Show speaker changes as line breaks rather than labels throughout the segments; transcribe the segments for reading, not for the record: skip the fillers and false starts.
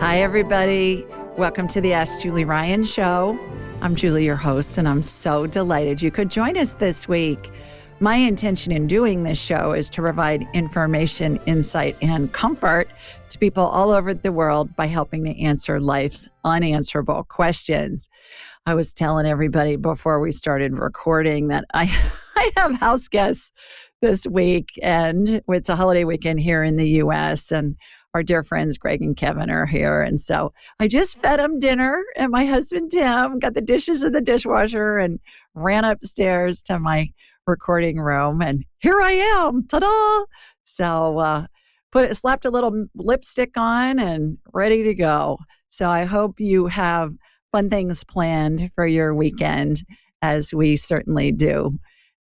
Hi, everybody. Welcome to the Ask Julie Ryan Show. I'm Julie, your host, and I'm so delighted you could join us this week. My intention in doing this show is to provide information, insight, and comfort to people all over the world by helping to answer life's unanswerable questions. I was telling everybody before we started recording that I have house guests this week, and it's a holiday weekend here in the U.S., and our dear friends Greg and Kevin are here. And so I just fed them dinner, and my husband Tim got the dishes in the dishwasher and ran upstairs to my recording room. And here I am. Ta-da! So slapped a little lipstick on and ready to go. So I hope you have fun things planned for your weekend, as we certainly do.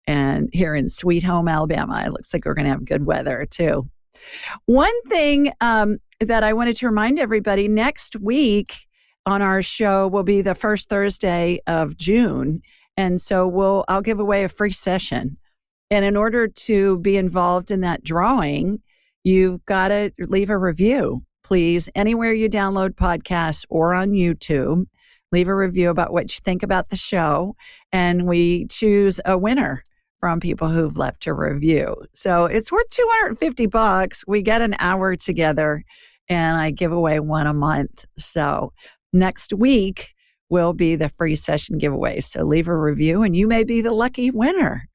And here in Sweet Home, Alabama, it looks like we're going to have good weather too. One thing that I wanted to remind everybody, next week on our show will be the first Thursday of June. And so I'll give away a free session. And in order to be involved in that drawing, you've got to leave a review, please. Anywhere you download podcasts or on YouTube, leave a review about what you think about the show. And we choose a winner from people who've left a review. So it's worth $250. We get an hour together, and I give away one a month. So next week will be the free session giveaway. So leave a review, and you may be the lucky winner.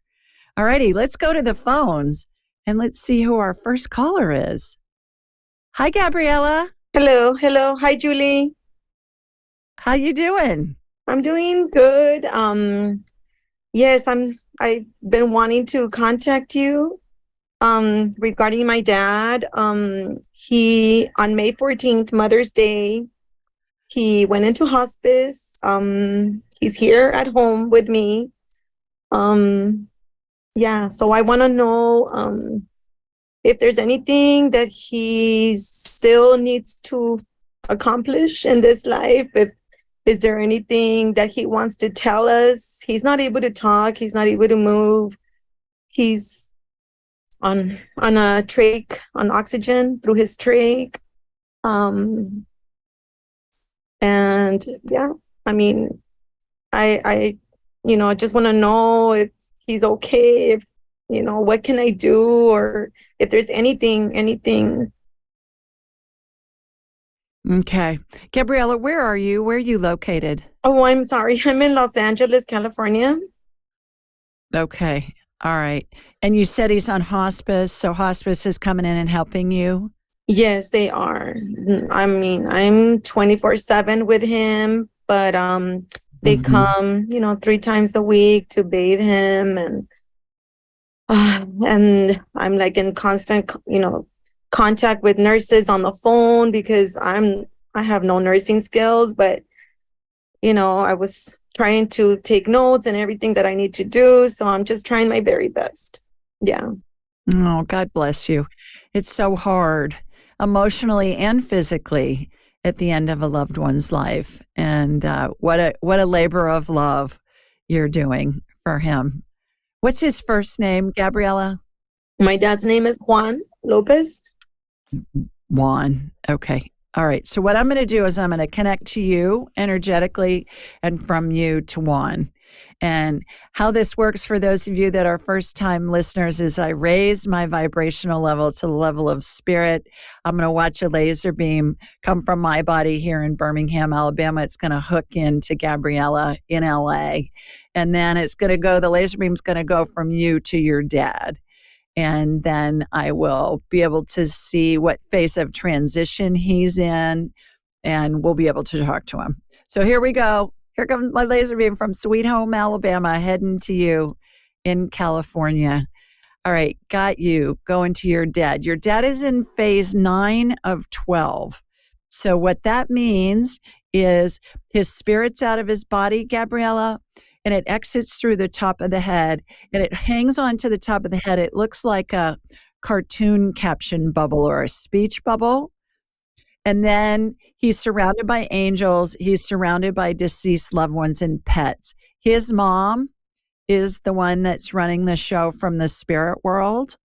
All righty, let's go to the phones, and let's see who our first caller is. Hi, Gabriella.
Hello. Hi, Julie.
How you doing?
I'm doing good. Yes, I've been wanting to contact you regarding my dad. He, on May 14th, Mother's Day, he went into hospice. He's here at home with me. So I want to know if there's anything that he still needs to accomplish in this life. Is there anything that he wants to tell us? He's not able to talk. He's not able to move. He's on a trach, on oxygen through his trach. And yeah, I mean, I just want to know if he's okay, if, what can I do, or if there's anything.
Okay. Gabriella, where are you? Where are you located?
Oh, I'm sorry. I'm in Los Angeles, California.
Okay. All right. And you said he's on hospice, so hospice is coming in and helping you?
Yes, they are. I mean, I'm 24/7 with him, but they come, 3 times a week to bathe him, and I'm like in constant, contact with nurses on the phone because I have no nursing skills, but I was trying to take notes and everything that I need to do, so I'm just trying my very best. Yeah.
Oh, God bless you. It's so hard emotionally and physically at the end of a loved one's life, and what a labor of love you're doing for him. What's his first name, Gabriella?
My dad's name is Juan Lopez.
Juan. Okay. All right. So what I'm going to do is I'm going to connect to you energetically and from you to Juan. And how this works for those of you that are first-time listeners is I raise my vibrational level to the level of spirit. I'm going to watch a laser beam come from my body here in Birmingham, Alabama. It's going to hook into Gabriella in LA. And then the laser beam's going to go from you to your dad. And then I will be able to see what phase of transition he's in, and we'll be able to talk to him. So here we go. Here comes my laser beam from Sweet Home, Alabama, heading to you in California. All right, got you. Going to your dad. Your dad is in phase 9 of 12. So what that means is his spirit's out of his body, Gabriella, and it exits through the top of the head, and it hangs on to the top of the head. It looks like a cartoon caption bubble or a speech bubble. And then he's surrounded by angels. He's surrounded by deceased loved ones and pets. His mom is the one that's running the show from the spirit world.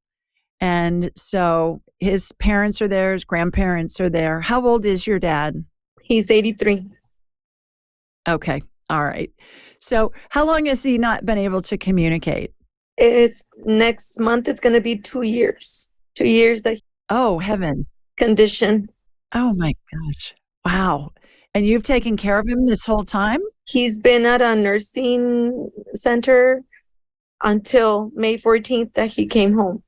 And so his parents are there, his grandparents are there. How old is your dad?
He's 83.
Okay. All right. So how long has he not been able to communicate?
It's next month, it's going to be 2 years. 2 years that
Oh, heavens.
condition.
Oh my gosh. Wow. And you've taken care of him this whole time?
He's been at a nursing center until May 14th that he came home.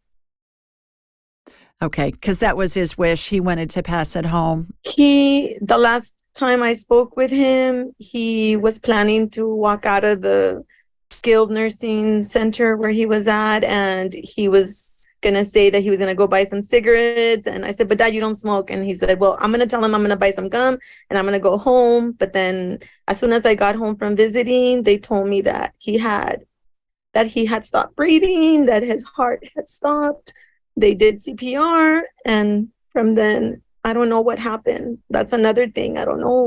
Okay, because that was his wish. He wanted to pass it home.
The last time I spoke with him, he was planning to walk out of the skilled nursing center where he was at, and he was gonna say that he was gonna go buy some cigarettes. And I said, but Dad, you don't smoke. And he said, well, I'm gonna tell him I'm gonna buy some gum and I'm gonna go home. But then as soon as I got home from visiting, they told me that he had stopped breathing, that his heart had stopped. They did CPR, and from then I don't know what happened. That's another thing. I don't know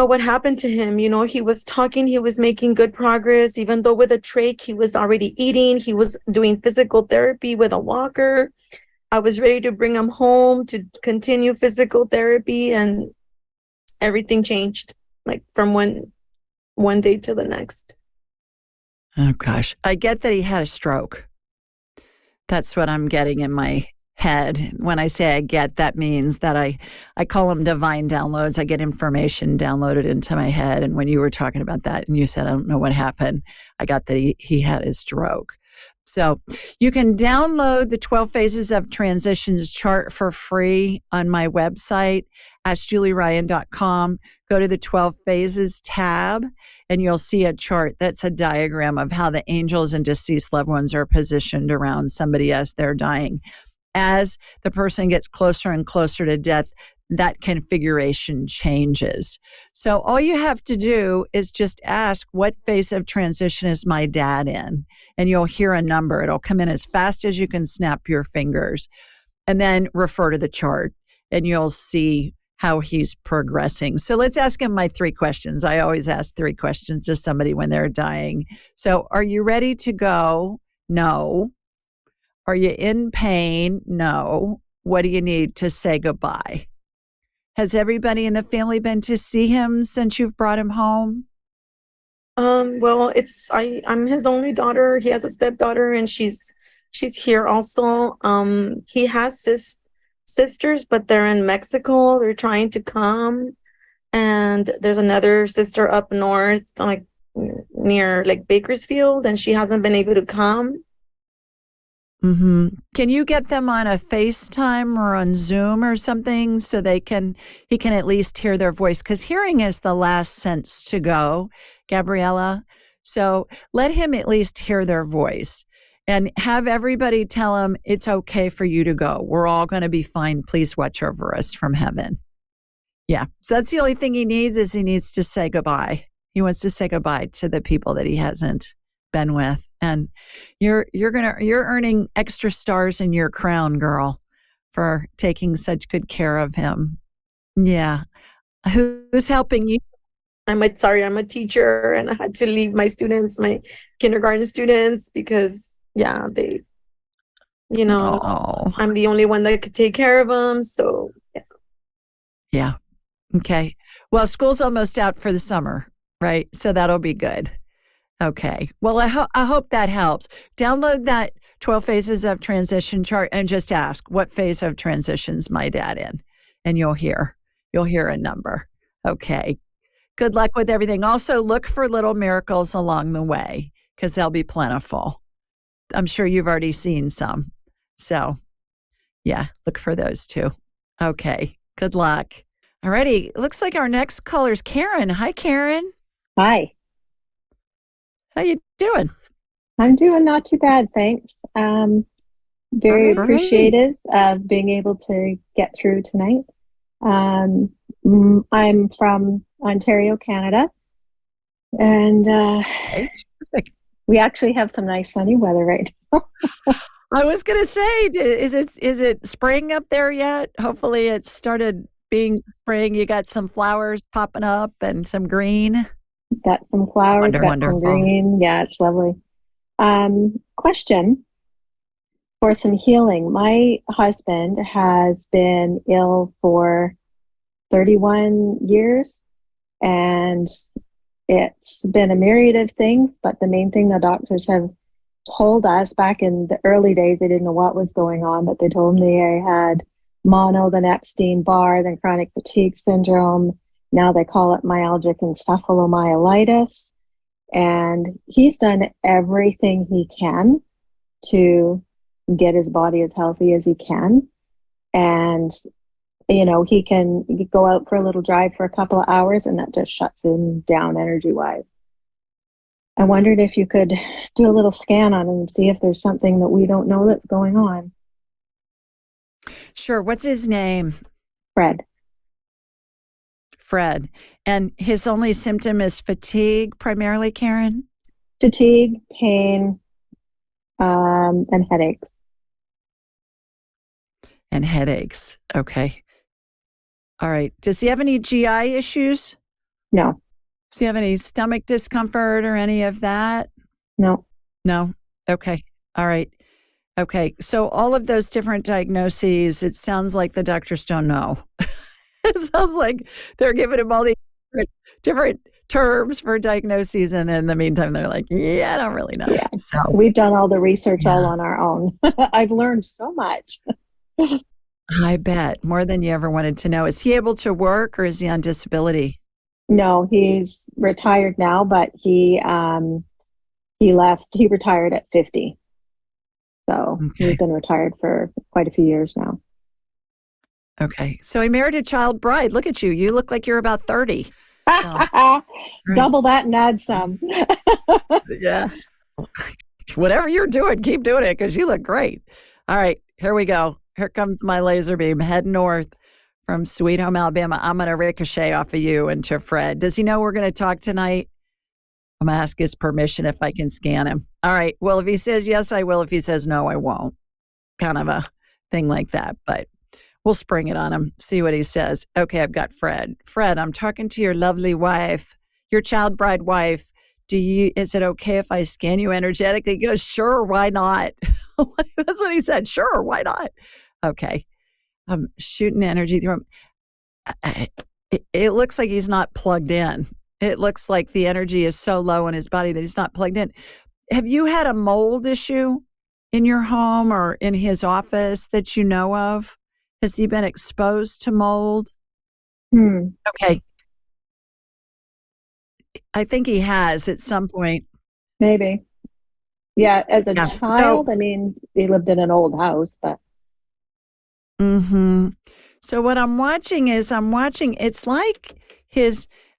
what happened to him. You know, he was talking, he was making good progress, even though with a trach, he was already eating, he was doing physical therapy with a walker. I was ready to bring him home to continue physical therapy, and everything changed, like from one day to the next.
Oh gosh. I get that he had a stroke. That's what I'm getting in my head. When I say I get, that means that I call them divine downloads. I get information downloaded into my head. And when you were talking about that and you said, I don't know what happened, I got that he had his stroke. So you can download the 12 Phases of Transitions chart for free on my website, AskJulieRyan.com. Go to the 12 Phases tab, and you'll see a chart that's a diagram of how the angels and deceased loved ones are positioned around somebody as they're dying. As the person gets closer and closer to death, that configuration changes. So all you have to do is just ask, what phase of transition is my dad in? And you'll hear a number. It'll come in as fast as you can snap your fingers, and then refer to the chart and you'll see how he's progressing. So let's ask him my 3 questions. I always ask 3 questions to somebody when they're dying. So are you ready to go? No. Are you in pain? No. What do you need to say goodbye? Has everybody in the family been to see him since you've brought him home?
Well, I'm his only daughter. He has a stepdaughter, and she's here also. He has sisters, but they're in Mexico. They're trying to come, and there's another sister up north, like near like Bakersfield, and she hasn't been able to come.
Mm-hmm. Can you get them on a FaceTime or on Zoom or something so he can at least hear their voice? Because hearing is the last sense to go, Gabriella. So let him at least hear their voice, and have everybody tell him it's okay for you to go. We're all going to be fine. Please watch over us from heaven. Yeah. So that's the only thing he needs to say goodbye. He wants to say goodbye to the people that he hasn't been with. And you're earning extra stars in your crown, girl, for taking such good care of him. Yeah. Who's helping you?
I'm a teacher, and I had to leave my kindergarten students, because they,
Oh.
I'm the only one that could take care of them. So yeah.
Yeah. Okay. Well, school's almost out for the summer, right? So that'll be good. Okay. Well, I hope that helps. Download that 12 Phases of Transition chart and just ask, what phase of transition's my dad in? And you'll hear a number. Okay. Good luck with everything. Also, look for little miracles along the way, because they'll be plentiful. I'm sure you've already seen some. So yeah, look for those too. Okay. Good luck. All righty. Looks like our next caller is Karen. Hi, Karen.
Hi.
How you doing?
I'm doing not too bad, thanks. Very appreciative of being able to get through tonight. I'm from Ontario, Canada, and we actually have some nice sunny weather right now.
I was going to say, is it spring up there yet? Hopefully it started being spring. You got some flowers popping up and some green.
Got some flowers, got
Wonderful.
some green. Yeah, it's lovely. Question. for some healing. My husband has been ill for 31 years, and it's been a myriad of things, but the main thing the doctors have told us back in the early days, they didn't know what was going on, but they told me I had mono, then Epstein-Barr, then chronic fatigue syndrome. Now they call it myalgic encephalomyelitis. And he's done everything he can to get his body as healthy as he can. And, you know, he can go out for a little drive for a couple of hours and that just shuts him down energy-wise. I wondered if you could do a little scan on him, see if there's something that we don't know that's going on.
Sure. What's his name?
Fred.
Fred. And his only symptom is fatigue, primarily, Karen?
Fatigue, pain, and headaches.
And headaches. Okay. All right. Does he have any GI issues?
No.
Does he have any stomach discomfort or any of that?
No.
No? Okay. All right. Okay. So all of those different diagnoses, it sounds like the doctors don't know. It sounds like they're giving him all these different terms for diagnoses, and in the meantime, they're like, yeah, I don't really know.
Yeah.
So
we've done all the research all on our own. I've learned so much.
I bet, more than you ever wanted to know. Is he able to work or is he on disability?
No, he's retired now, but he retired at 50. So he's been retired for quite a few years now.
Okay. So he married a child bride. Look at you. You look like you're about 30. So,
double that and add some.
Yeah. Whatever you're doing, keep doing it because you look great. All right. Here we go. Here comes my laser beam. Head north from Sweet Home, Alabama. I'm going to ricochet off of you into Fred. Does he know we're going to talk tonight? I'm going to ask his permission if I can scan him. All right. Well, if he says yes, I will. If he says no, I won't. Kind of a thing like that. But we'll spring it on him, see what he says. Okay, I've got Fred. Fred, I'm talking to your lovely wife, your child bride wife. Is it okay if I scan you energetically? He goes, sure, why not? That's what he said. Sure, why not? Okay. I'm shooting energy through him. It looks like he's not plugged in. It looks like the energy is so low in his body that he's not plugged in. Have you had a mold issue in your home or in his office that you know of? Has he been exposed to mold? Okay. I think he has at some point.
Maybe. Yeah, as a child, I mean, he lived in an old house, but.
So what I'm watching, it's like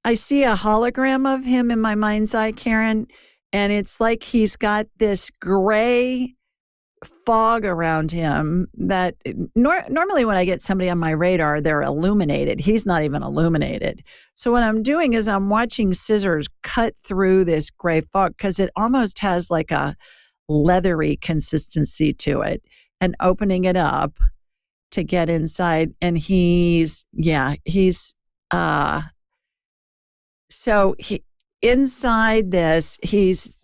I see a hologram of him in my mind's eye, Karen, and it's like he's got this gray fog around him that normally when I get somebody on my radar, they're illuminated. He's not even illuminated. So what I'm doing is I'm watching scissors cut through this gray fog because it almost has like a leathery consistency to it, and opening it up to get inside. And so inside this, he's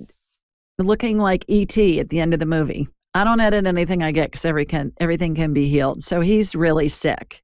looking like E.T. at the end of the movie. I don't edit anything I get because everything can be healed. So he's really sick,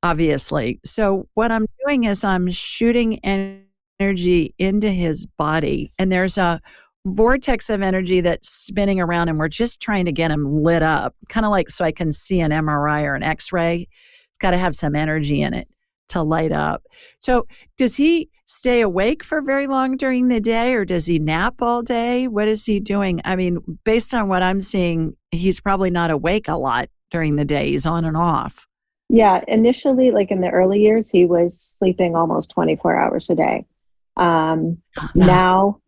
obviously. So what I'm doing is I'm shooting energy into his body, and there's a vortex of energy that's spinning around, and we're just trying to get him lit up, kind of like so I can see an MRI or an X-ray. It's got to have some energy in it to light up. So does he stay awake for very long during the day, or does he nap all day? What is he doing? I mean, based on what I'm seeing, he's probably not awake a lot during the day. He's on and off.
Yeah, initially, like in the early years, he was sleeping almost 24 hours a day. Now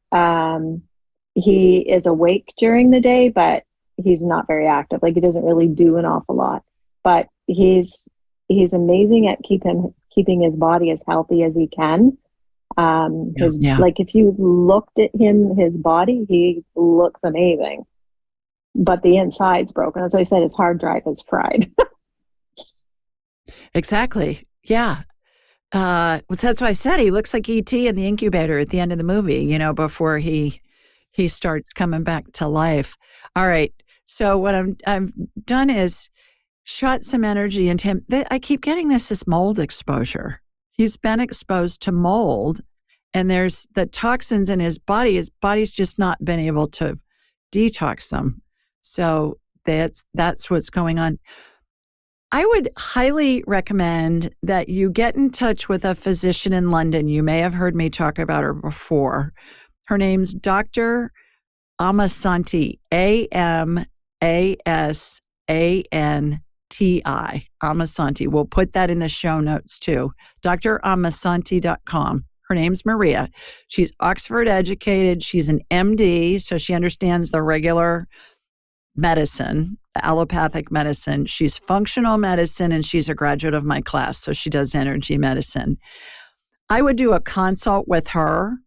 he is awake during the day, but he's not very active. Like he doesn't really do an awful lot, but he's amazing at keeping his body as healthy as he can. Like if you looked at his body, he looks amazing, but the inside's broken. As I said, his hard drive is fried.
Exactly. Yeah. That's what I said. He looks like E.T. in the incubator at the end of the movie, before he starts coming back to life. All right. So what I've done is shot some energy into him. I keep getting this mold exposure. He's been exposed to mold, and there's the toxins in his body. His body's just not been able to detox them. So that's what's going on. I would highly recommend that you get in touch with a physician in London. You may have heard me talk about her before. Her name's Dr. Amasanti, Amasanti. Amasanti. We'll put that in the show notes too. dramasanti.com. Her name's Maria. She's Oxford educated. She's an MD, so she understands the regular medicine, the allopathic medicine. She's functional medicine, and she's a graduate of my class, so she does energy medicine. I would do a consult with her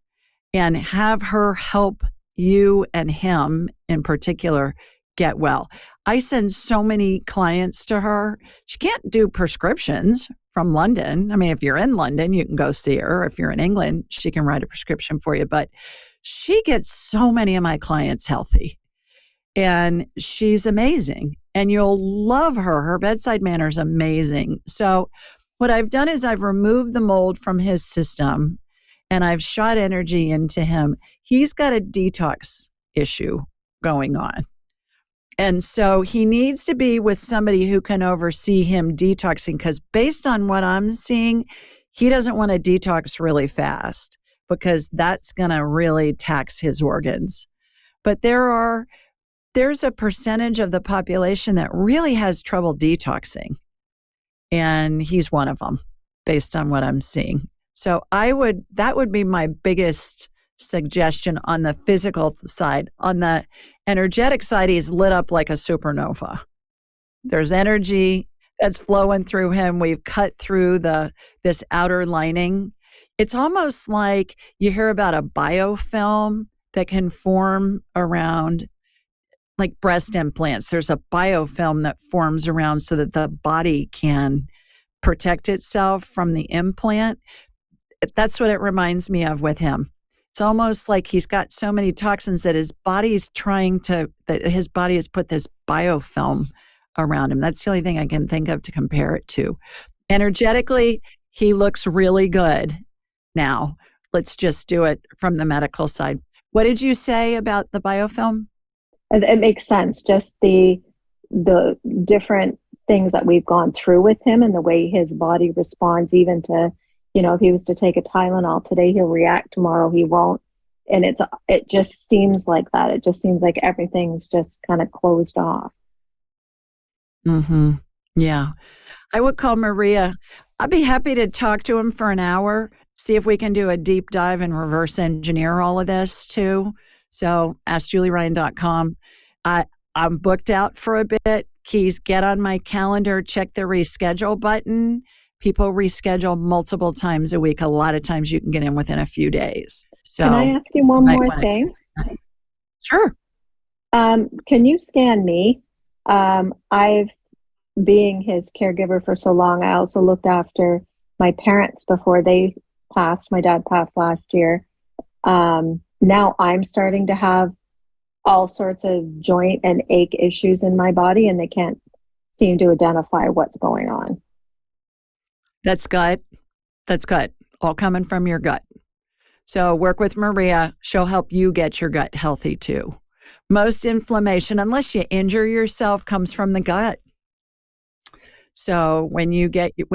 and have her help you and him in particular get well. I send so many clients to her. She can't do prescriptions from London. I mean, if you're in London, you can go see her. If you're in England, she can write a prescription for you. But she gets so many of my clients healthy. And she's amazing. And you'll love her. Her bedside manner is amazing. So what I've done is I've removed the mold from his system and I've shot energy into him. He's got a detox issue going on. And so he needs to be with somebody who can oversee him detoxing, because based on what I'm seeing, he doesn't want to detox really fast because that's going to really tax his organs. But there's a percentage of the population that really has trouble detoxing. And he's one of them based on what I'm seeing. So that would be my biggest suggestion on the physical side. On the energetic side, he's lit up like a supernova. There's energy that's flowing through him. We've cut through this outer lining. It's almost like you hear about a biofilm that can form around like breast implants. There's a biofilm that forms around so that the body can protect itself from the implant. That's what it reminds me of with him. It's almost like he's got so many toxins that his body has put this biofilm around him. That's the only thing I can think of to compare it to. Energetically, he looks really good now. Let's just do it from the medical side. What did you say about the biofilm?
It makes sense. Just the different things that we've gone through with him and the way his body responds, even to, if he was to take a Tylenol today, he'll react, tomorrow he won't. And it just seems like that. It just seems like everything's just kind of closed off.
Mm-hmm. Yeah. I would call Maria. I'd be happy to talk to him for an hour, see if we can do a deep dive and reverse engineer all of this too. So askjulieryan.com. I'm booked out for a bit. Keys, get on my calendar, check the reschedule button. People reschedule multiple times a week. A lot of times you can get in within a few days. So
can I ask you one more thing?
Sure.
Can you scan me? I've being his caregiver for so long, I also looked after my parents before they passed. My dad passed last year. Now I'm starting to have all sorts of joint and ache issues in my body, and they can't seem to identify what's going on.
That's gut. All coming from your gut. So work with Maria. She'll help you get your gut healthy too. Most inflammation, unless you injure yourself, comes from the gut. So when you get your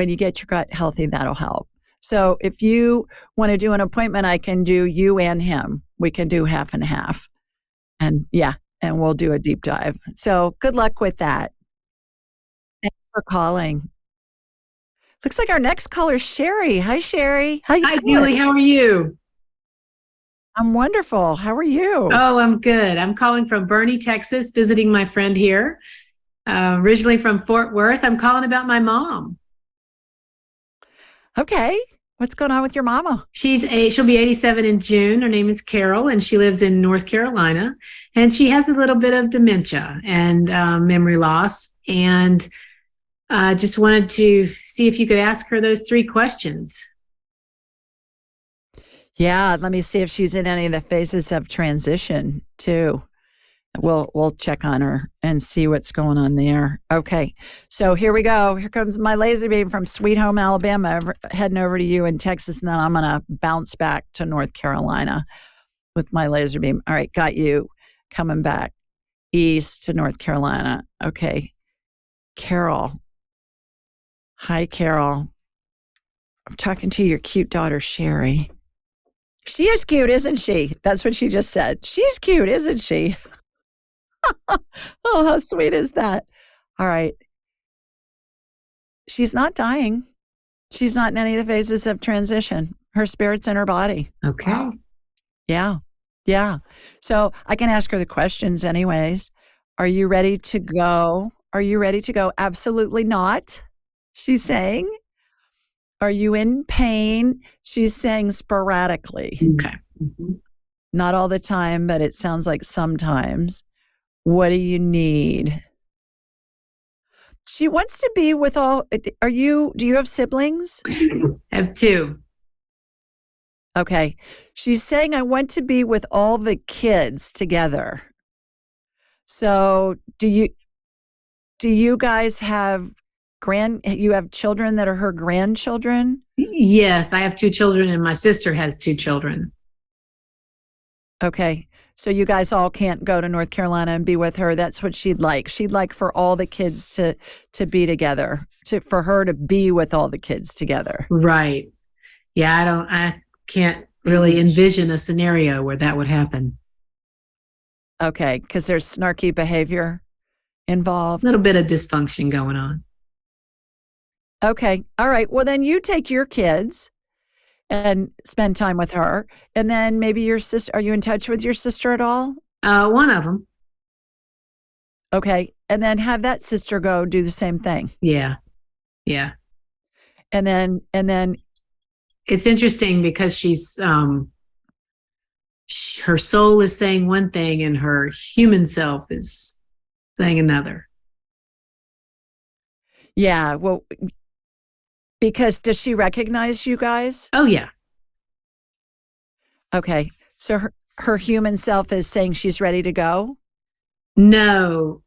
gut healthy, that'll help. So if you want to do an appointment, I can do you and him. We can do half and half. And we'll do a deep dive. So good luck with that. Thanks for calling. Looks like our next caller is Sherry. Hi, Sherry.
Hi, Julie. How are you?
I'm wonderful. How are you?
Oh, I'm good. I'm calling from Boerne, Texas, visiting my friend here. Originally from Fort Worth. I'm calling about my mom.
Okay. What's going on with your mama?
She'll be 87 in June. Her name is Carol, and she lives in North Carolina. And she has a little bit of dementia and memory loss. And I just wanted to see if you could ask her those 3 questions.
Yeah, let me see if she's in any of the phases of transition too. We'll check on her and see what's going on there. Okay, so here we go. Here comes my laser beam from Sweet Home, Alabama, heading over to you in Texas, and then I'm going to bounce back to North Carolina with my laser beam. All right, got you coming back east to North Carolina. Okay, Carol. Hi, Carol. I'm talking to your cute daughter, Sherry. She is cute, isn't she? That's what she just said. She's cute, isn't she? Oh, how sweet is that? All right. She's not dying. She's not in any of the phases of transition. Her spirit's in her body.
Okay.
Yeah. Yeah. So I can ask her the questions anyways. Are you ready to go? Are you ready to go? Absolutely not, she's saying. Are you in pain? She's saying sporadically.
Okay.
Not all the time, but it sounds like sometimes. What do you need? She wants to be with all. Do you have siblings?
I have 2.
Okay. She's saying, I want to be with all the kids together. So do you guys have you have children that are her grandchildren?
Yes, I have 2 children, and my sister has 2 children.
Okay. So you guys all can't go to North Carolina and be with her. That's what she'd like. She'd like for all the kids to be together, for her to be with all the kids together.
Right. Yeah, I can't really envision a scenario where that would happen.
Okay, because there's snarky behavior involved.
A little bit of dysfunction going on.
Okay. All right. Well, then you take your kids and spend time with her. And then maybe your sister, are you in touch with your sister at all?
One of them.
Okay. And then have that sister go do the same thing.
Yeah. Yeah.
And then
it's interesting because she's her soul is saying one thing and her human self is saying another.
Yeah. Well, because does she recognize you guys?
Oh, yeah.
Okay. So her human self is saying she's ready to go?
No.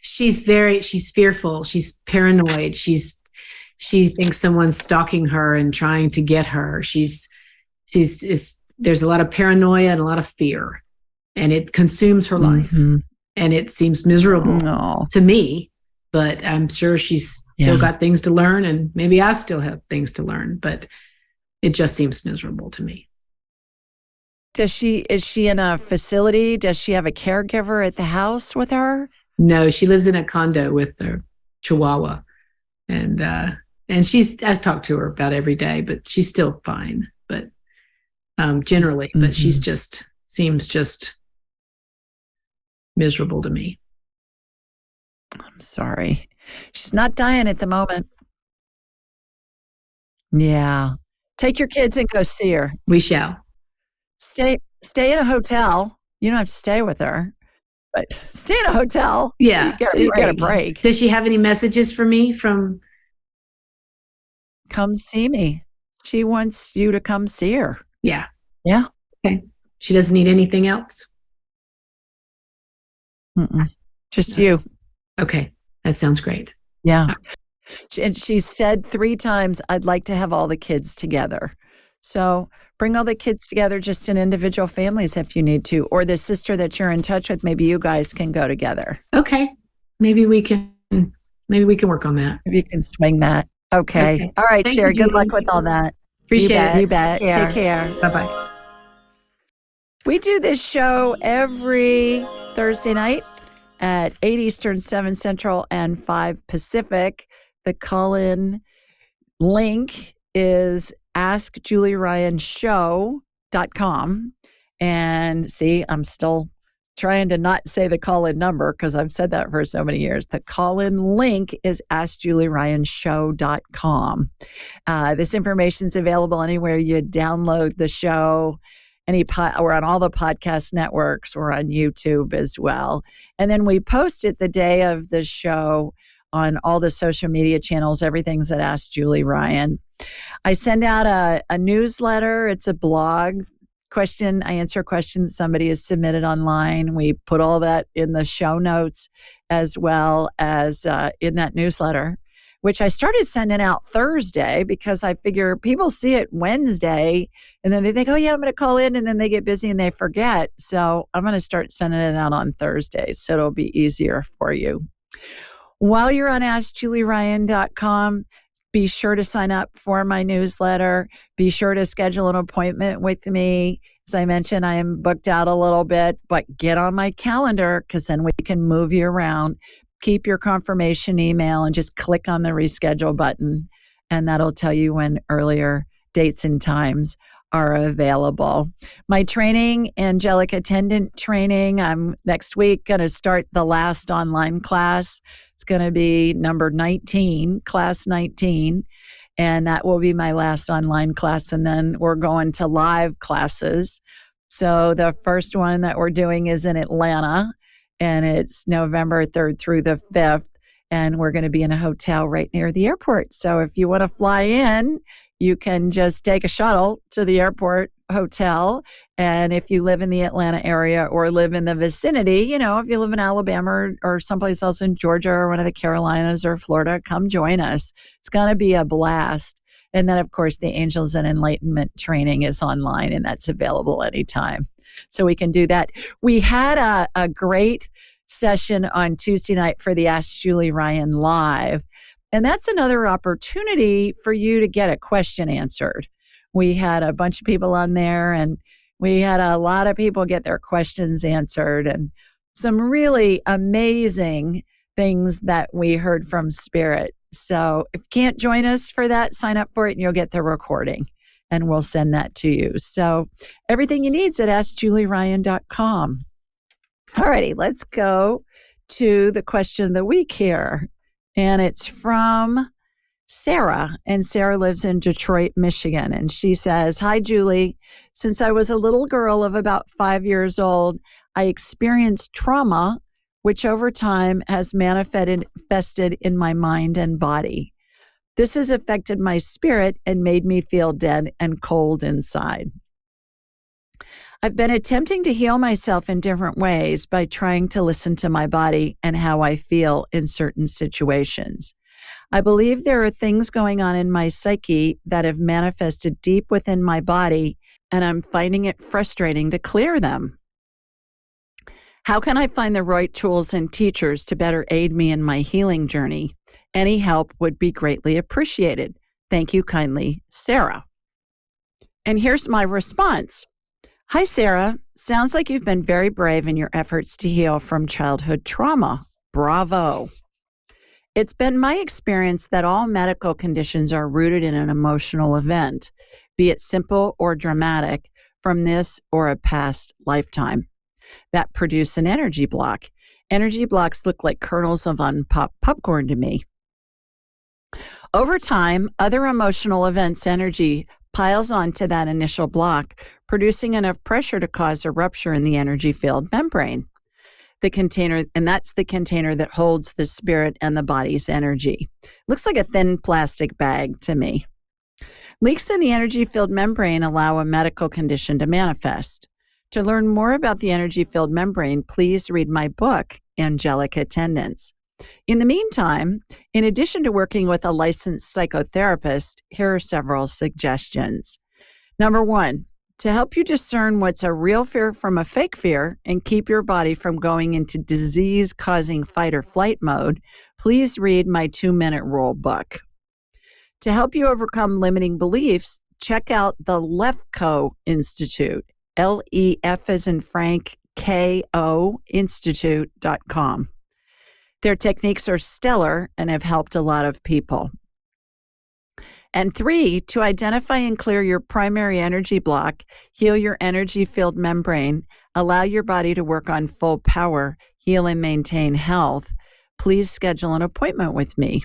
She's fearful. She's paranoid. She thinks someone's stalking her and trying to get her. There's a lot of paranoia and a lot of fear, and it consumes her life.
Mm-hmm.
And it seems miserable to me, but I'm sure she's still got things to learn, and maybe I still have things to learn, but it just seems miserable to me.
Is she in a facility? Does she have a caregiver at the house with her?
No, she lives in a condo with a Chihuahua, and I talk to her about every day, but she's still fine. But generally, but she's seems miserable to me.
I'm sorry. She's not dying at the moment. Yeah. Take your kids and go see her.
We shall.
Stay in a hotel. You don't have to stay with her, but stay in a hotel.
Yeah.
So you get a break.
Does she have any messages for me from?
Come see me. She wants you to come see her.
Yeah.
Yeah.
Okay. She doesn't need anything else?
Just you.
Okay. That sounds great.
Yeah. And she said 3 times, I'd like to have all the kids together. So bring all the kids together just in individual families if you need to. Or the sister that you're in touch with, maybe you guys can go together.
Okay. Maybe we can work on that.
Maybe you can swing that. Okay. All right,
Thank
Sherry.
you.
Good luck with all that.
Appreciate it.
You bet. Take care.
Bye-bye.
We do this show every Thursday night at 8 Eastern, 7 Central, and 5 Pacific. The call-in link is askjulieryanshow.com. And see, I'm still trying to not say the call-in number because I've said that for so many years. The call-in link is askjulieryanshow.com. This information is available anywhere you download the show. We're on all the podcast networks. We're on YouTube as well. And then we post it the day of the show on all the social media channels. Everything's at Ask Julie Ryan. I send out a newsletter. It's a blog I answer questions somebody has submitted online. We put all that in the show notes as well as in that newsletter, which I started sending out Thursday because I figure people see it Wednesday and then they think, oh, yeah, I'm going to call in, and then they get busy and they forget. So I'm going to start sending it out on Thursdays so it'll be easier for you. While you're on AskJulieRyan.com, be sure to sign up for my newsletter. Be sure to schedule an appointment with me. As I mentioned, I am booked out a little bit, but get on my calendar because then we can move you around. Keep your confirmation email and just click on the reschedule button, and that'll tell you when earlier dates and times are available. My training, angelic attendant training, I'm next week going to start the last online class. It's going to be number 19, class 19, and that will be my last online class. And then we're going to live classes. So the first one that we're doing is in Atlanta, and it's November 3rd through the 5th. And we're going to be in a hotel right near the airport. So if you want to fly in, you can just take a shuttle to the airport hotel. And if you live in the Atlanta area or live in the vicinity, you know, if you live in Alabama or someplace else in Georgia or one of the Carolinas or Florida, come join us. It's going to be a blast. And then, of course, the Angels and Enlightenment training is online, and that's available anytime. So we can do that. We had a great session on Tuesday night for the Ask Julie Ryan Live. And that's another opportunity for you to get a question answered. We had a bunch of people on there, and we had a lot of people get their questions answered, and some really amazing things that we heard from Spirit. So if you can't join us for that, sign up for it and you'll get the recording, and we'll send that to you. So everything you need is at AskJulieRyan.com. All righty, let's go to the question of the week here. And it's from Sarah, and Sarah lives in Detroit, Michigan. And she says, hi, Julie. Since I was a little girl of about 5 years old, I experienced trauma, which over time has manifested in my mind and body. This has affected my spirit and made me feel dead and cold inside. I've been attempting to heal myself in different ways by trying to listen to my body and how I feel in certain situations. I believe there are things going on in my psyche that have manifested deep within my body, and I'm finding it frustrating to clear them. How can I find the right tools and teachers to better aid me in my healing journey? Any help would be greatly appreciated. Thank you kindly, Sarah. And here's my response. Hi, Sarah. Sounds like you've been very brave in your efforts to heal from childhood trauma. Bravo. It's been my experience that all medical conditions are rooted in an emotional event, be it simple or dramatic, from this or a past lifetime, that produce an energy block. Energy blocks look like kernels of unpopped popcorn to me. Over time, other emotional events' energy piles onto that initial block, producing enough pressure to cause a rupture in the energy field membrane. The container, and that's the container that holds the spirit and the body's energy. Looks like a thin plastic bag to me. Leaks in the energy field membrane allow a medical condition to manifest. To learn more about the energy field membrane, please read my book, Angelic Attendants. In the meantime, in addition to working with a licensed psychotherapist, here are several suggestions. Number one, to help you discern what's a real fear from a fake fear and keep your body from going into disease-causing fight or flight mode, please read my 2-Minute Rule book. To help you overcome limiting beliefs, check out the LEFCO Institute, L-E-F as in Frank, K-O, institute.com. Their techniques are stellar and have helped a lot of people. And 3, to identify and clear your primary energy block, heal your energy field membrane, allow your body to work on full power, heal and maintain health, please schedule an appointment with me.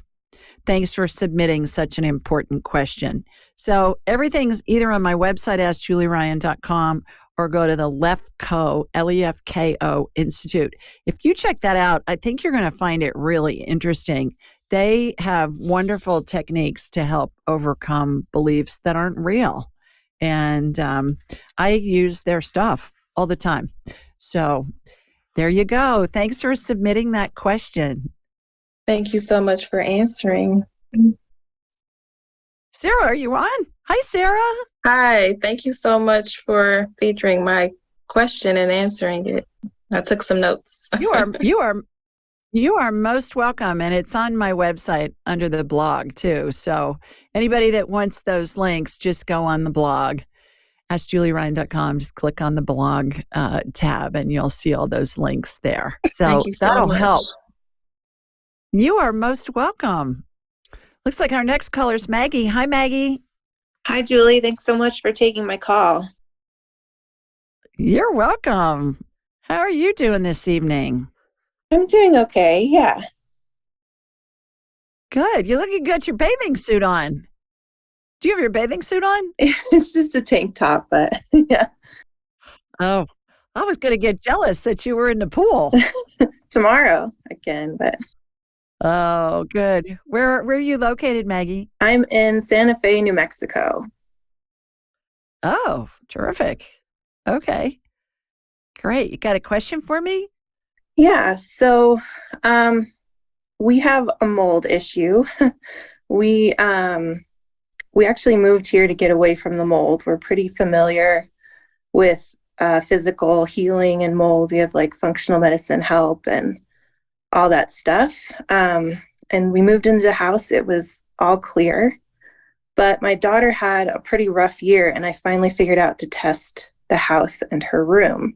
Thanks for submitting such an important question. So everything's either on my website, AskJulieRyan.com, or go to the LEFCO, L-E-F-K-O Institute. If you check that out, I think you're going to find it really interesting. They have wonderful techniques to help overcome beliefs that aren't real. And I use their stuff all the time. So there you go. Thanks for submitting that question.
Thank you so much for answering.
Sarah, are you on? Hi, Sarah.
Hi, thank you so much for featuring my question and answering it. I took some notes.
You are most welcome, and it's on my website under the blog too. So anybody that wants those links, just go on the blog, askjulieryan.com. Just click on the blog tab, and you'll see all those links there. So
Thank you so
that'll
much.
help. You are most welcome. Looks like our next caller is Maggie. Hi, Maggie.
Hi, Julie. Thanks so much for taking my call.
You're welcome. How are you doing this evening?
I'm doing okay. Yeah.
Good. You look, you got your bathing suit on. Do you have your bathing suit on?
It's just a tank top, but yeah.
Oh, I was going to get jealous that you were in the pool.
Tomorrow again, but
Oh, good. Where are you located, Maggie?
I'm in Santa Fe, New Mexico.
Oh, terrific. Okay. Great. You got a question for me?
Yeah. So, we have a mold issue. We actually moved here to get away from the mold. We're pretty familiar with physical healing and mold. We have like functional medicine help and all that stuff. And we moved into the house. It was all clear. But my daughter had a pretty rough year, and I finally figured out to test the house and her room.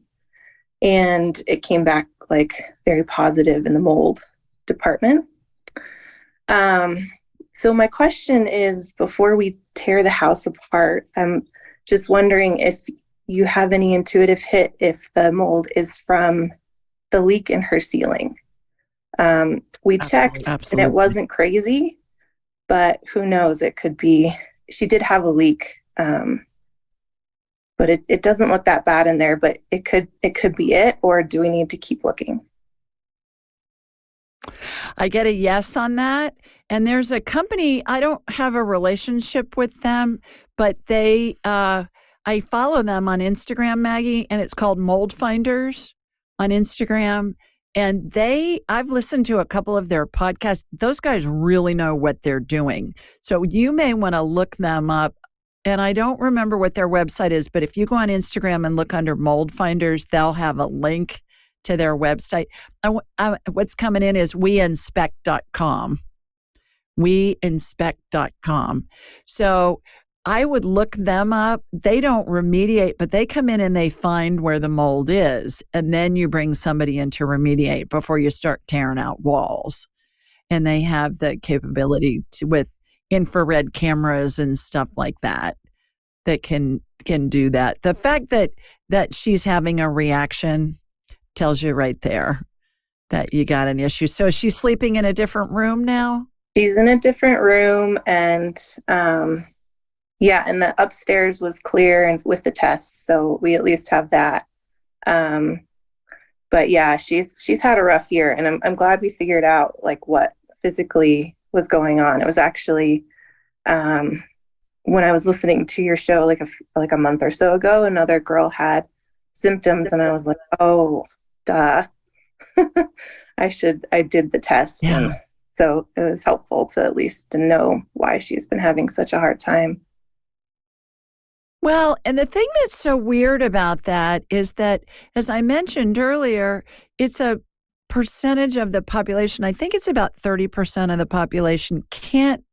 And it came back like very positive in the mold department. So my question is, before we tear the house apart, I'm just wondering if you have any intuitive hit if the mold is from the leak in her ceiling. We checked and it wasn't crazy, but who knows, it could be, she did have a leak. But it doesn't look that bad in there, but it could be it, or do we need to keep looking?
I get a yes on that. And there's a company, I don't have a relationship with them, but I follow them on Instagram, Maggie, and it's called Mold Finders on Instagram. And I've listened to a couple of their podcasts. Those guys really know what they're doing. So you may want to look them up. And I don't remember what their website is, but if you go on Instagram and look under Mold Finders, they'll have a link to their website. What's coming in is weinspect.com. Weinspect.com. So I would look them up. They don't remediate, but they come in and they find where the mold is. And then you bring somebody in to remediate before you start tearing out walls. And they have the capability with infrared cameras and stuff like that can do that. The fact that she's having a reaction tells you right there that you got an issue. So she's sleeping in a different room now?
She's in a different room, and and the upstairs was clear and with the tests, so we at least have that. But yeah, she's had a rough year, and I'm glad we figured out like what physically was going on. It was actually when I was listening to your show like a month or so ago, another girl had symptoms, and I was like, oh, duh. I did the test.
Yeah.
And so it was helpful to at least to know why she's been having such a hard time.
Well, and the thing that's so weird about that is that, as I mentioned earlier, it's a percentage of the population. I think it's about 30% of the population can't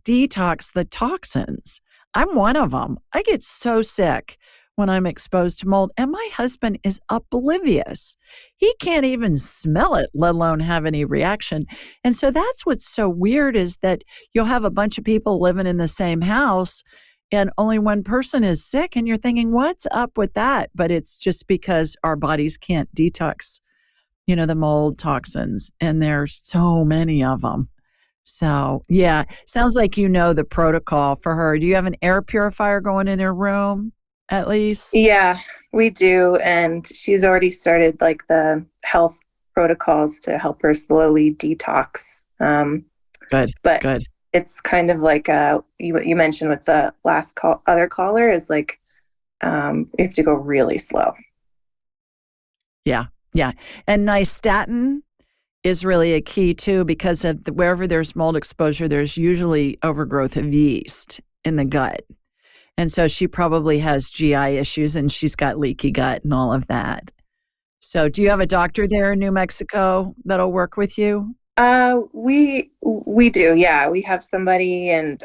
detox the toxins. I'm one of them. I get so sick when I'm exposed to mold, and my husband is oblivious. He can't even smell it, let alone have any reaction. And so that's what's so weird, is that you'll have a bunch of people living in the same house and only one person is sick, and you're thinking, what's up with that? But it's just because our bodies can't detox, the mold toxins, and there's so many of them. So, yeah, sounds like the protocol for her. Do you have an air purifier going in her room, at least?
Yeah, we do. And she's already started like the health protocols to help her slowly detox. Good. It's kind of like you mentioned with the other caller is like you have to go really slow.
Yeah. And nystatin is really a key too, because wherever there's mold exposure, there's usually overgrowth of yeast in the gut. And so she probably has GI issues and she's got leaky gut and all of that. So do you have a doctor there in New Mexico that'll work with you?
We do. Yeah. We have somebody, and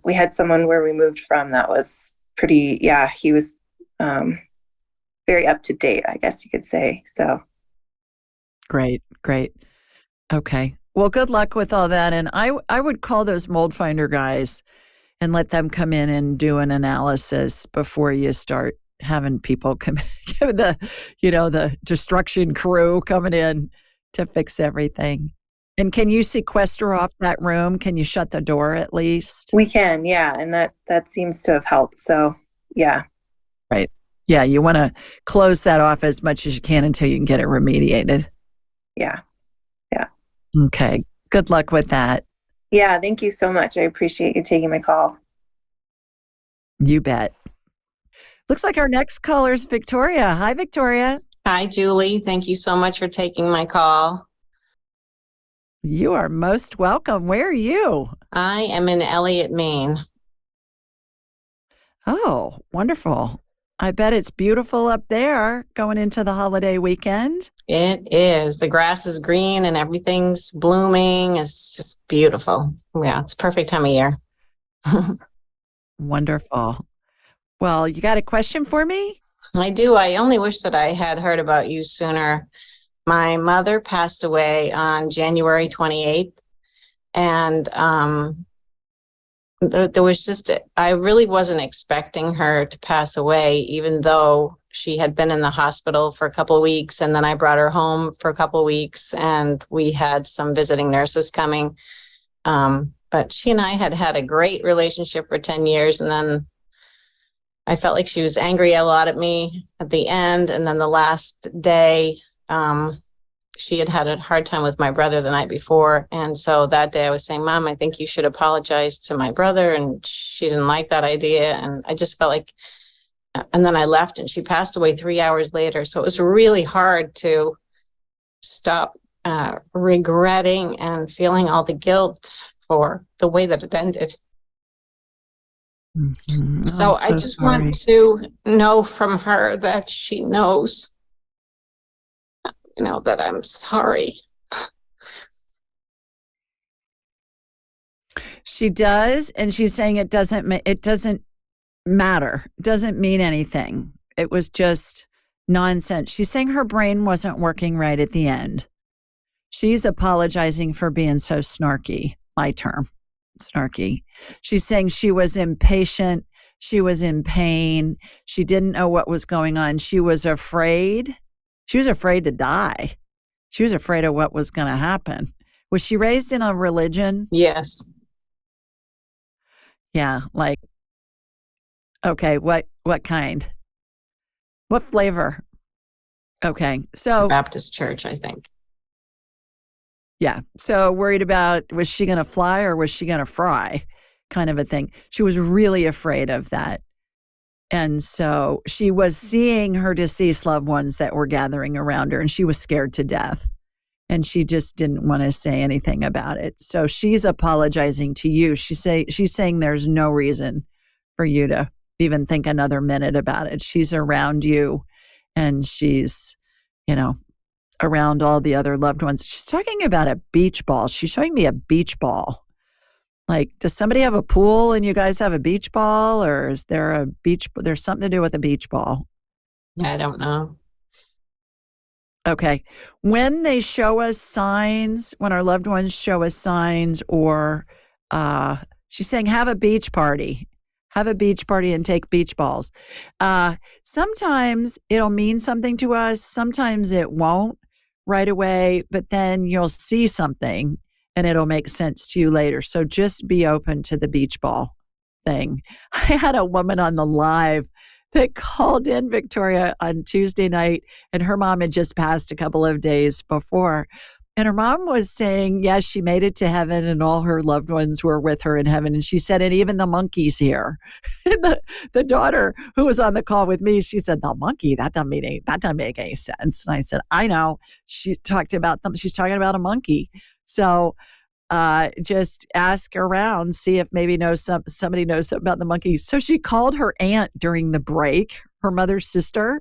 we had someone where we moved from that was pretty, he was very up to date, I guess you could say. So
Great. Okay. Well, good luck with all that. And I would call those mold finder guys and let them come in and do an analysis before you start having people come, the destruction crew coming in to fix everything. And can you sequester off that room? Can you shut the door at least?
we can, yeah. And that seems to have helped. So yeah.
Right. Yeah. You want to close that off as much as you can until you can get it remediated.
Yeah.
Okay. Good luck with that.
Yeah. Thank you so much. I appreciate you taking my call.
You bet. Looks like our next caller is Victoria. Hi, Victoria.
Hi, Julie. Thank you so much for taking my call.
You are most welcome. Where are you?
I am in Elliott, Maine.
Oh, wonderful. I bet it's beautiful up there going into the holiday weekend.
It is. The grass is green and everything's blooming. It's just beautiful. Yeah, it's perfect time of year.
Wonderful. Well, you got a question for me?
I do. I only wish that I had heard about you sooner. My mother passed away on January 28th, and there was just, I really wasn't expecting her to pass away, even though she had been in the hospital for a couple of weeks. And then I brought her home for a couple of weeks, and we had some visiting nurses coming. But she and I had had a great relationship for 10 years. And then I felt like she was angry a lot at me at the end. And then the last day, she had a hard time with my brother the night before. And so that day I was saying, Mom, I think you should apologize to my brother. And she didn't like that idea. And I just felt like, and then I left and she passed away 3 hours later. So it was really hard to stop regretting and feeling all the guilt for the way that it ended.
Mm-hmm.
So I just want to know from her that she knows, that I'm sorry.
She does, and she's saying it doesn't matter. It doesn't mean anything. It was just nonsense. She's saying her brain wasn't working right at the end. She's apologizing for being so snarky. My term, snarky. She's saying she was impatient. She was in pain. She didn't know what was going on. She was afraid. She was afraid to die. She was afraid of what was going to happen. Was she raised in a religion?
Yes.
Yeah, like, okay, what kind? What flavor? Okay, so
Baptist church, I think.
Yeah, so worried about, was she going to fly or was she going to fry, kind of a thing. She was really afraid of that. And so she was seeing her deceased loved ones that were gathering around her, and she was scared to death. And she just didn't want to say anything about it. So she's apologizing to you. She's saying there's no reason for you to even think another minute about it. She's around you, and she's, around all the other loved ones. She's talking about a beach ball. She's showing me a beach ball. Like, does somebody have a pool and you guys have a beach ball, or is there there's something to do with a beach ball?
I don't know.
Okay. When they show us signs, when our loved ones show us signs, or she's saying, have a beach party and take beach balls. Sometimes it'll mean something to us. Sometimes it won't right away, but then you'll see something and it'll make sense to you later. So just be open to the beach ball thing. I had a woman on the live that called in, Victoria, on Tuesday night, and her mom had just passed a couple of days before. And her mom was saying, yes, she made it to heaven and all her loved ones were with her in heaven. And she said, and even the monkey's here. And the daughter who was on the call with me, she said, the monkey, that doesn't make any sense. And I said, I know. She's talking about a monkey. So just ask around, see if maybe somebody knows something about the monkey. So she called her aunt during the break, her mother's sister.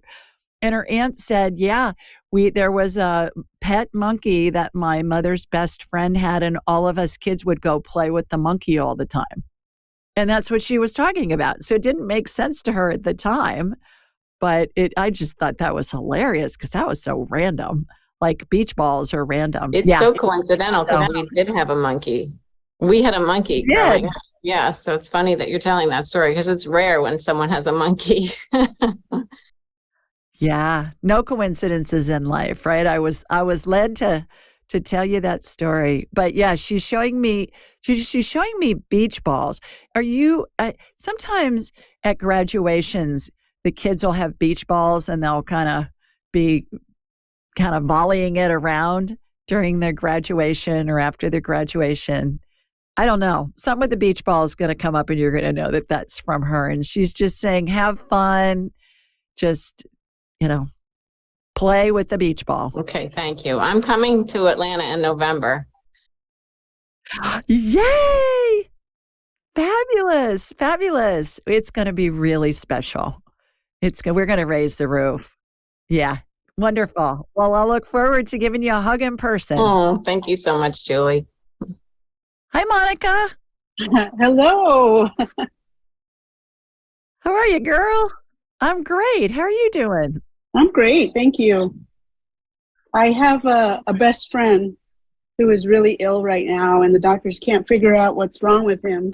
And her aunt said, yeah, there was a pet monkey that my mother's best friend had, and all of us kids would go play with the monkey all the time. And that's what she was talking about. So it didn't make sense to her at the time, but I just thought that was hilarious because that was so random. Like beach balls are random.
It's so coincidental because we did have a monkey. We had a monkey growing up. Yeah, so it's funny that you're telling that story because it's rare when someone has a monkey.
Yeah, no coincidences in life, right? I was led to tell you that story, but yeah, she's showing me beach balls. Are you sometimes at graduations the kids will have beach balls and they'll be volleying it around during their graduation or after their graduation? I don't know. Something with the beach ball is going to come up and you're going to know that that's from her. And she's just saying, have fun, just play with the beach ball.
Okay, thank you. I'm coming to Atlanta in November.
Yay! Fabulous. Fabulous. It's going to be really special. We're going to raise the roof. Yeah. Wonderful. Well, I'll look forward to giving you a hug in person.
Oh, thank you so much, Julie.
Hi, Monica.
Hello.
How are you, girl? I'm great. How are you doing?
I'm great. Thank you. I have a best friend who is really ill right now, and the doctors can't figure out what's wrong with him.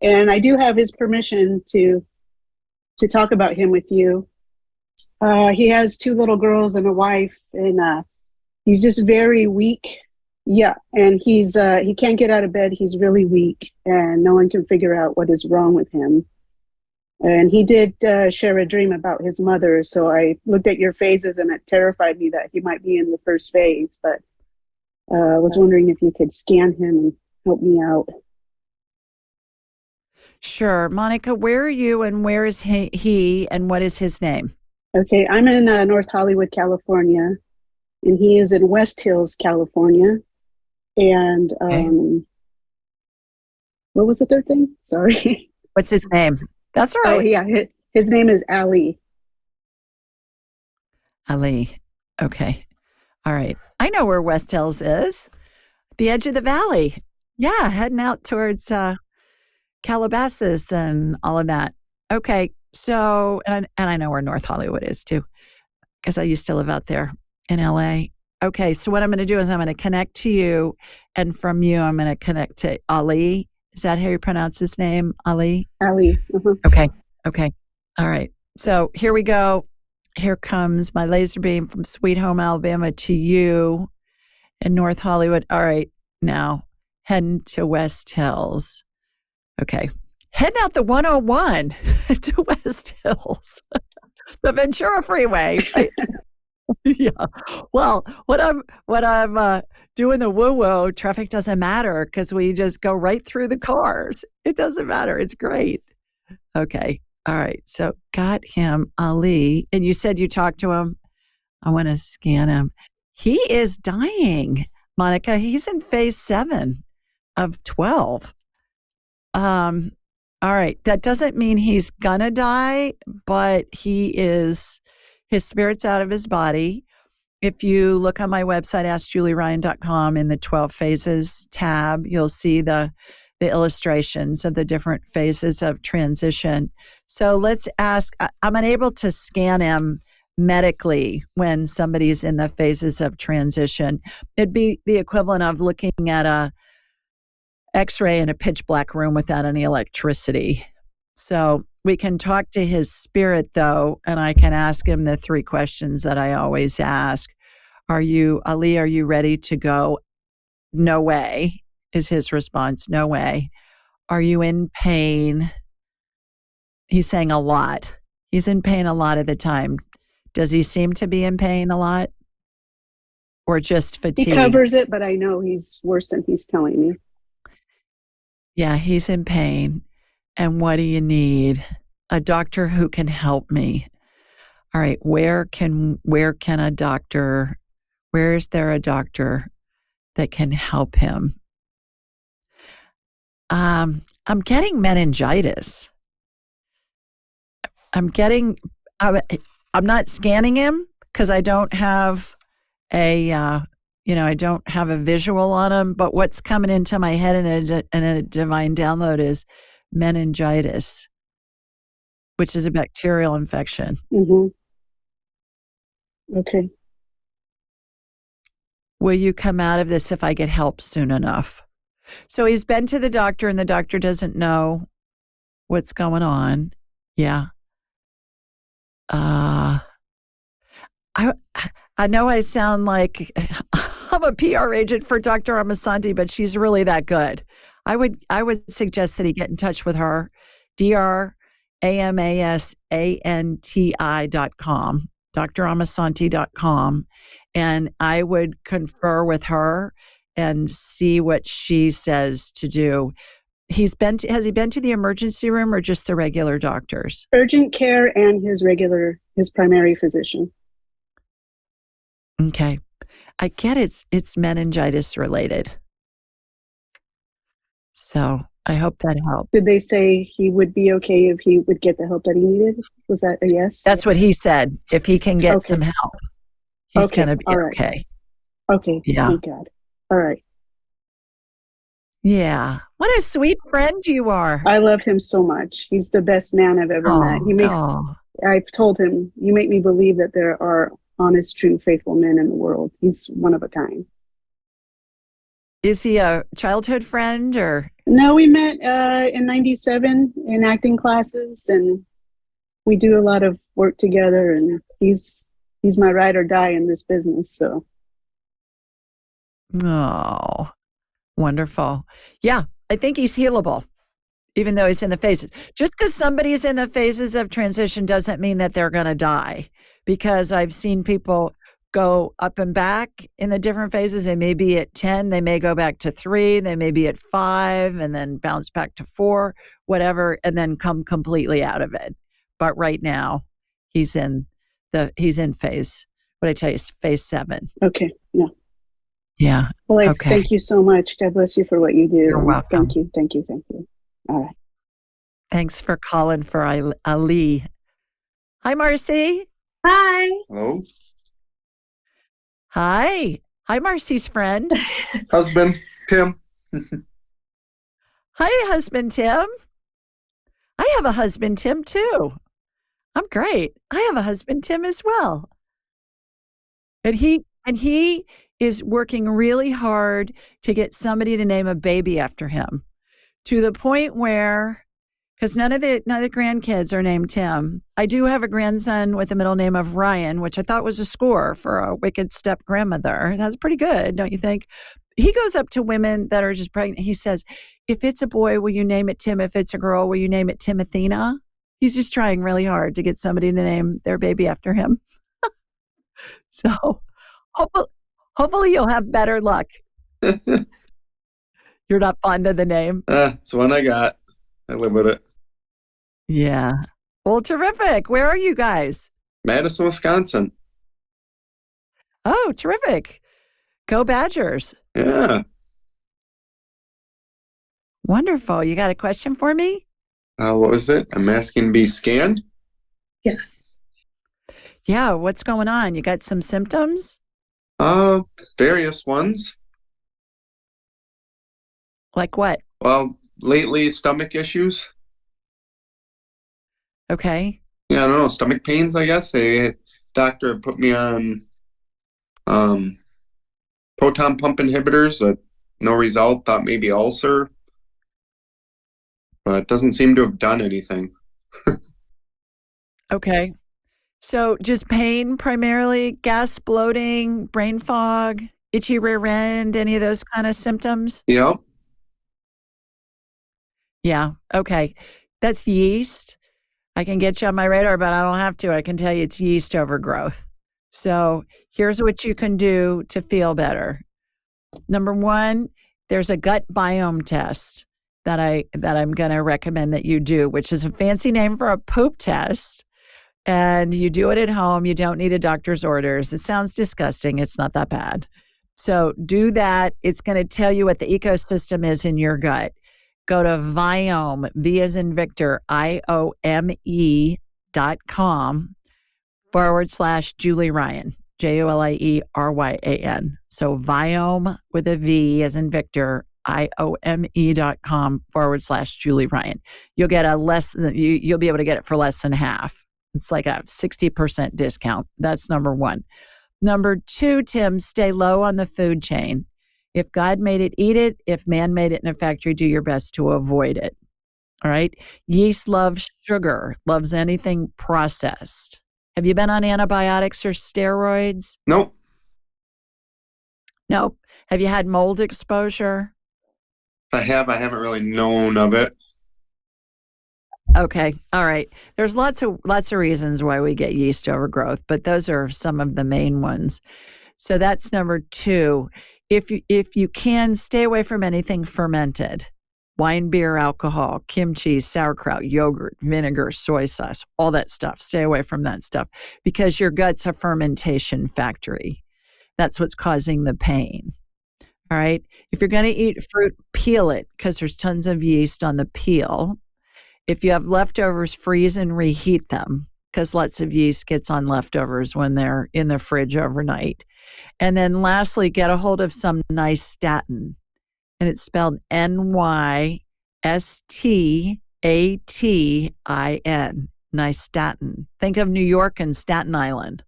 And I do have his permission to talk about him with you. He has 2 little girls and a wife, and he's just very weak. Yeah, and he can't get out of bed. He's really weak, and no one can figure out what is wrong with him. And he did share a dream about his mother, so I looked at your phases, and it terrified me that he might be in the first phase, but I was wondering if you could scan him and help me out.
Sure. Monica, where are you and where is he and what is his name?
Okay, I'm in North Hollywood, California, and he is in West Hills, California. And what was the third thing? Sorry.
What's his name? That's all right.
Oh, yeah. His name is Ali.
Ali. Okay. All right. I know where West Hills is. The edge of the valley. Yeah, heading out towards Calabasas and all of that. Okay. So, and I know where North Hollywood is too, because I used to live out there in LA. Okay. So what I'm going to do is I'm going to connect to you, and from you, I'm going to connect to Ali. Is that how you pronounce his name? Ali?
Ali. Uh-huh.
Okay. All right. So here we go. Here comes my laser beam from Sweet Home, Alabama to you in North Hollywood. All right. Now heading to West Hills. Okay. Heading out the 101 to West Hills, the Ventura Freeway. Right? Yeah. Well, what I'm doing the woo-woo, traffic doesn't matter because we just go right through the cars. It doesn't matter. It's great. Okay. All right. So got him, Ali. And you said you talked to him. I want to scan him. He is dying, Monica. He's in phase 7 of 12. All right. That doesn't mean he's gonna die, but his spirit's out of his body. If you look on my website, AskJulieRyan.com, in the 12 phases tab, you'll see the illustrations of the different phases of transition. So let's ask, I'm unable to scan him medically when somebody's in the phases of transition. It'd be the equivalent of looking at a X-ray in a pitch black room without any electricity. So we can talk to his spirit though, and I can ask him the 3 questions that I always ask. Ali, are you ready to go? No way is his response. No way. Are you in pain? He's saying a lot. He's in pain a lot of the time. Does he seem to be in pain a lot? or just
He
fatigue?
covers it, but I know he's worse than he's telling me.
Yeah, he's in pain. And what do you need? A doctor who can help me. All right, where is there a doctor that can help him? I'm getting meningitis. I'm not scanning him because I don't have I don't have a visual on him, but what's coming into my head in a divine download is meningitis, which is a bacterial infection.
Mm-hmm. Okay.
Will you come out of this if I get help soon enough? So he's been to the doctor and the doctor doesn't know what's going on. Yeah. I know I sound like I'm a PR agent for Dr. Amasanti, but she's really that good. I would suggest that he get in touch with her, dramasanti.com, dramasanti.com, and I would confer with her and see what she says to do. Has he been to the emergency room or just the regular doctors?
Urgent care and his primary physician.
Okay. I get it's meningitis related. So I hope that helped.
Did they say he would be okay if he would get the help that he needed? Was that a yes?
That's what he said. If he can get
Okay.
some help, he's going to be
all right.
okay.
Okay.
Yeah.
Thank God. All right.
Yeah. What a sweet friend you are.
I love him so much. He's the best man I've ever met. I've told him, you make me believe that there are honest, true, faithful men in the world. He's one of a kind.
Is he a childhood friend or?
No, we met in 97 in acting classes, and we do a lot of work together, and he's my ride or die in this business. So.
Oh, wonderful. Yeah, I think he's healable, even though he's in the phases. Just because somebody's in the phases of transition doesn't mean that they're going to die, because I've seen people go up and back in the different phases. They may be at 10, they may go back to 3, they may be at 5 and then bounce back to 4, whatever, and then come completely out of it. But right now, he's in phase, what I tell you, is phase 7.
Okay. Yeah.
Yeah.
Well,
okay.
Thank you so much. God bless you for what you do.
You're welcome.
Thank you. Thank you. Thank you. All right.
Thanks for calling for Ali. Hi, Marcy.
Hi.
Hello.
Hi, Marcy's friend.
Husband, Tim.
Hi, husband Tim. I have a husband Tim too. I'm great. I have a husband Tim as well. And he is working really hard to get somebody to name a baby after him, to the point where, because none of the grandkids are named Tim. I do have a grandson with the middle name of Ryan, which I thought was a score for a wicked step grandmother. That's pretty good, don't you think? He goes up to women that are just pregnant. He says, if it's a boy, will you name it Tim? If it's a girl, will you name it Timothina? He's just trying really hard to get somebody to name their baby after him. So hopefully you'll have better luck. You're not fond of the name?
It's the one I got. I live with it.
Yeah. Well, terrific. Where are you guys?
Madison, Wisconsin.
Oh, terrific. Go Badgers.
Yeah.
Wonderful. You got a question for me?
What was it? I'm asking to be scanned?
Yes.
Yeah. What's going on? You got some symptoms?
Various ones.
Like what?
Well, lately, stomach issues.
Okay.
Yeah, I don't know. Stomach pains, I guess. Doctor put me on proton pump inhibitors. No result. Thought maybe ulcer. But it doesn't seem to have done anything.
Okay. So just pain primarily, gas, bloating, brain fog, itchy rear end, any of those kind of symptoms?
Yep.
Yeah. Okay. That's yeast. I can get you on my radar, but I don't have to. I can tell you it's yeast overgrowth. So here's what you can do to feel better. Number one, there's a gut biome test that I'm going to recommend that you do, which is a fancy name for a poop test. And you do it at home. You don't need a doctor's orders. It sounds disgusting. It's not that bad. So do that. It's going to tell you what the ecosystem is in your gut. Go to Viome, V as in Victor, IOME.com/Julie Ryan, JULIERYAN. So Viome with a V as in Victor, IOME.com/Julie Ryan. You'll get you'll be able to get it for less than half. It's like a 60% discount. That's number one. Number two, Tim, stay low on the food chain. If God made it, eat it. If man made it in a factory, do your best to avoid it. All right. Yeast loves sugar, loves anything processed. Have you been on antibiotics or steroids?
Nope.
Nope. Have you had mold exposure?
I haven't really known of it.
Okay. All right. There's lots of reasons why we get yeast overgrowth, but those are some of the main ones. So that's number two. If you can, stay away from anything fermented. Wine, beer, alcohol, kimchi, sauerkraut, yogurt, vinegar, soy sauce, all that stuff. Stay away from that stuff because your gut's a fermentation factory. That's what's causing the pain. All right. If you're going to eat fruit, peel it because there's tons of yeast on the peel. If you have leftovers, freeze and reheat them because lots of yeast gets on leftovers when they're in the fridge overnight. And then lastly, get a hold of some nystatin. And it's spelled Nystatin, nystatin. Think of New York and Staten Island.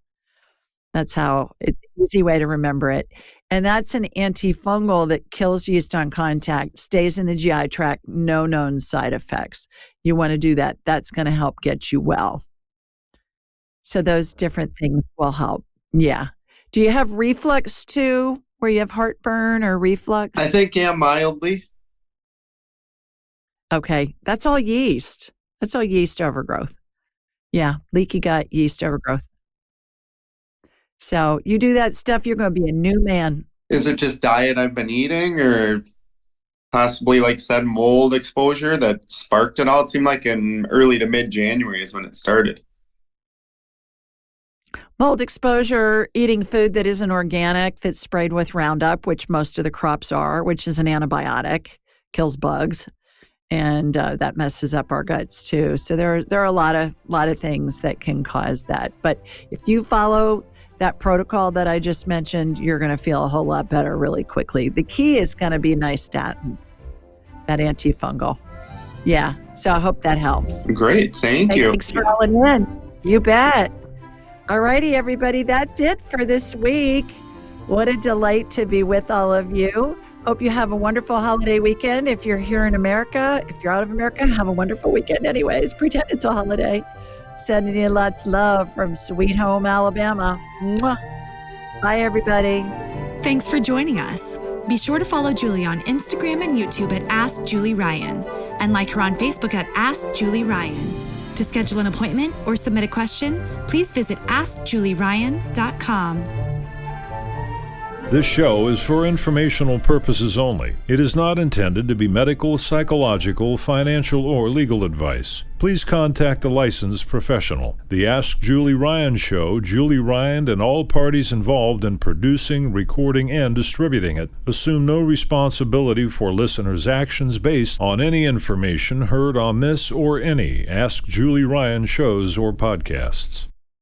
That's how it's an easy way to remember it. And that's an antifungal that kills yeast on contact, stays in the GI tract, no known side effects. You want to do that. That's going to help get you well. So those different things will help. Yeah. Do you have reflux too, where you have heartburn or reflux?
I think, yeah, mildly.
Okay. That's all yeast. That's all yeast overgrowth. Yeah. Leaky gut, yeast overgrowth. So you do that stuff, you're going to be a new man.
Is it just diet I've been eating or possibly, like said, mold exposure that sparked it all? It seemed like in early to mid-January is when it started.
Mold exposure, eating food that isn't organic, that's sprayed with Roundup, which most of the crops are, which is an antibiotic, kills bugs. And that messes up our guts too. So there are a lot of things that can cause that. But if you follow that protocol that I just mentioned, you're going to feel a whole lot better really quickly. The key is going to be nystatin, that antifungal. Yeah. So I hope that helps.
Great. Thank you.
Thanks for calling in. You bet. All righty, everybody. That's it for this week. What a delight to be with all of you. Hope you have a wonderful holiday weekend. If you're here in America, if you're out of America, have a wonderful weekend anyways. Pretend it's a holiday. Sending you lots of love from Sweet Home, Alabama. Mwah. Bye, everybody.
Thanks for joining us. Be sure to follow Julie on Instagram and YouTube at Ask Julie Ryan and like her on Facebook at Ask Julie Ryan. To schedule an appointment or submit a question, please visit AskJulieRyan.com.
This show is for informational purposes only. It is not intended to be medical, psychological, financial, or legal advice. Please contact a licensed professional. The Ask Julie Ryan Show, Julie Ryan and all parties involved in producing, recording, and distributing it assume no responsibility for listeners' actions based on any information heard on this or any Ask Julie Ryan shows or podcasts.